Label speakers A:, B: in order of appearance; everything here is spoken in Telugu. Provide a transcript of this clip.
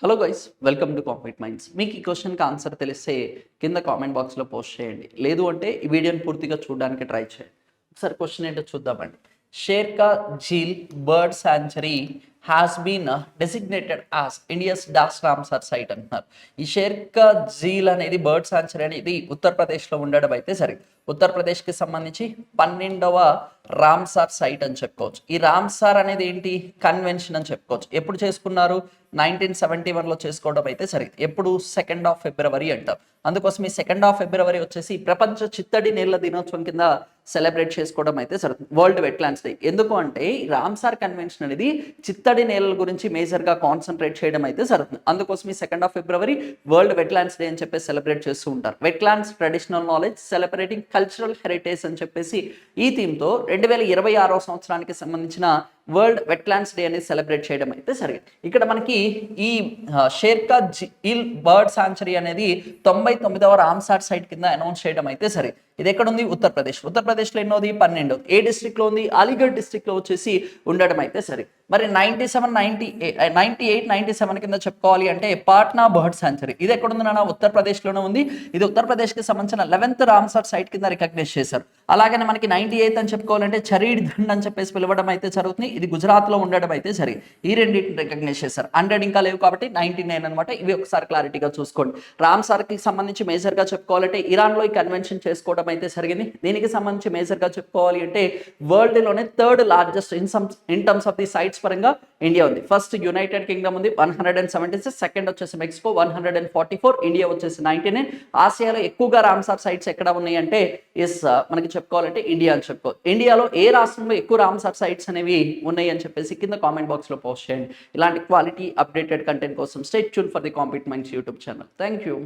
A: Hello guys, welcome to compete minds. మీకు ఈ క్వశ్చన్కి ఆన్సర్ తెలిస్తే కింద కామెంట్ బాక్స్లో పోస్ట్ చేయండి. లేదు అంటే ఈ వీడియోని పూర్తిగా చూడడానికి ట్రై చేయండి. ఒకసారి క్వశ్చన్ ఏంటో చూద్దామండి. Sherka Jheel bird sanctuary has been designated as India's dash Ramsar site అంటున్నారు. ఈ షేర్కా ఝీల్ అనేది బర్డ్ శాంచురీ అనేది ఉత్తరప్రదేశ్లో ఉండడం అయితే సరే, ఉత్తరప్రదేశ్కి సంబంధించి 12వ రామ్సార్ సైట్ అని చెప్పుకోవచ్చు. ఈ రామ్సార్ అనేది ఏంటి? కన్వెన్షన్ అని చెప్పుకోవచ్చు. ఎప్పుడు చేసుకున్నారు? 1971లో చేసుకోవడం అయితే సరే. ఎప్పుడు? 2nd of February అంటారు. అందుకోసం ఈ 2nd of February వచ్చేసి ప్రపంచ చిత్తడి నీళ్ల దినోత్సవం కింద సెలబ్రేట్ చేసుకోవడం అయితే జరుగుతుంది. World wetlands day. ఎందుకు అంటే ఈ రామ్సార్ కన్వెన్షన్ అనేది చిత్తడి నేలల గురించి మేజర్గా కాన్సన్ట్రేట్ చేయడం అయితే జరుగుతుంది. అందుకోసం ఈ 2nd of February world wetlands day అని చెప్పేసి సెలబ్రేట్ చేస్తూ ఉంటారు. Wetlands traditional knowledge celebrating cultural heritage అని చెప్పేసి ఈ థీమ్తో 2026వ సంవత్సరానికి సంబంధించిన వరల్డ్ వెట్లాండ్స్ డే అనేది సెలబ్రేట్ చేయడం అయితే జరిగింది. ఇక్కడ మనకి ఈ షేర్కా ఝీల్ బర్డ్ శాంచురీ అనేది 99వ రామ్సార్ సైట్ కింద అనౌన్స్ చేయడం అయితే సరే. ఇది ఎక్కడ ఉంది? ఉత్తరప్రదేశ్. ఉత్తరప్రదేశ్లో ఎన్నోది? 12. ఏ డిస్ట్రిక్ట్లో ఉంది? అలీగఢ్ డిస్ట్రిక్ట్లో వచ్చేసి ఉండడం అయితే సరే. మరి 97 కింద చెప్పుకోవాలి అంటే పాట్నా బర్డ్ శాంచురీ. ఇది ఎక్కడ ఉంది నాన్న? ఉత్తరప్రదేశ్లోనే ఉంది. ఇది ఉత్తరప్రదేశ్కి సంబంధించిన 11th రామ్సార్ సైట్ కింద రికగ్నైజ్ చేశారు. అలాగనే మనకి 98 అని చెప్పుకోవాలంటే చరీడ్ దండ్ అని చెప్పేసి పిలవడం అయితే జరుగుతుంది. ఇది గుజరాత్లో ఉండడం అయితే సరే. ఈ రెండింటిని రికగ్నైజ్ చేశారు. 100 ఇంకా లేవు కాబట్టి 99 అనమాట. ఇవి ఒకసారి క్లారిటీగా చూసుకోండి. రామ్సార్కి సంబంధించి మేజర్గా చెప్పుకోవాలంటే ఇరాన్లో ఈ కన్వెన్షన్ చేసుకోవడం అయితే జరిగింది. దీనికి సంబంధించి మేజర్గా చెప్పుకోవాలి అంటే వరల్డ్లోనే 3rd largest in terms of the sites పరంగా ఇండియా ఉంది. ఫస్ట్ యునైటెడ్ కింగ్డమ్ ఉంది 176, సెకండ్ వచ్చేసి మెక్సికో 144, ఇండియా వచ్చేసి 99. ఆసియాలో ఎక్కువగా రామ్సార్ సైట్స్ ఎక్కడ ఉన్నాయి అంటే మనకి చెప్పుకోవాలంటే ఇండియా అని చెప్పుకోవాలి. ఇండియాలో ఏ రాష్ట్రంలో ఎక్కువ రామ్సార్ సైట్స్ అనేవి ఉన్నాయి అని చెప్పేసి కింద కామెంట్ బాక్స్లో పోస్ట్ చేయండి. ఇలాంటి క్వాలిటీ అప్డేటెడ్ కంటెంట్ కోసం stay tune for the compete minds YouTube channel. Thank you.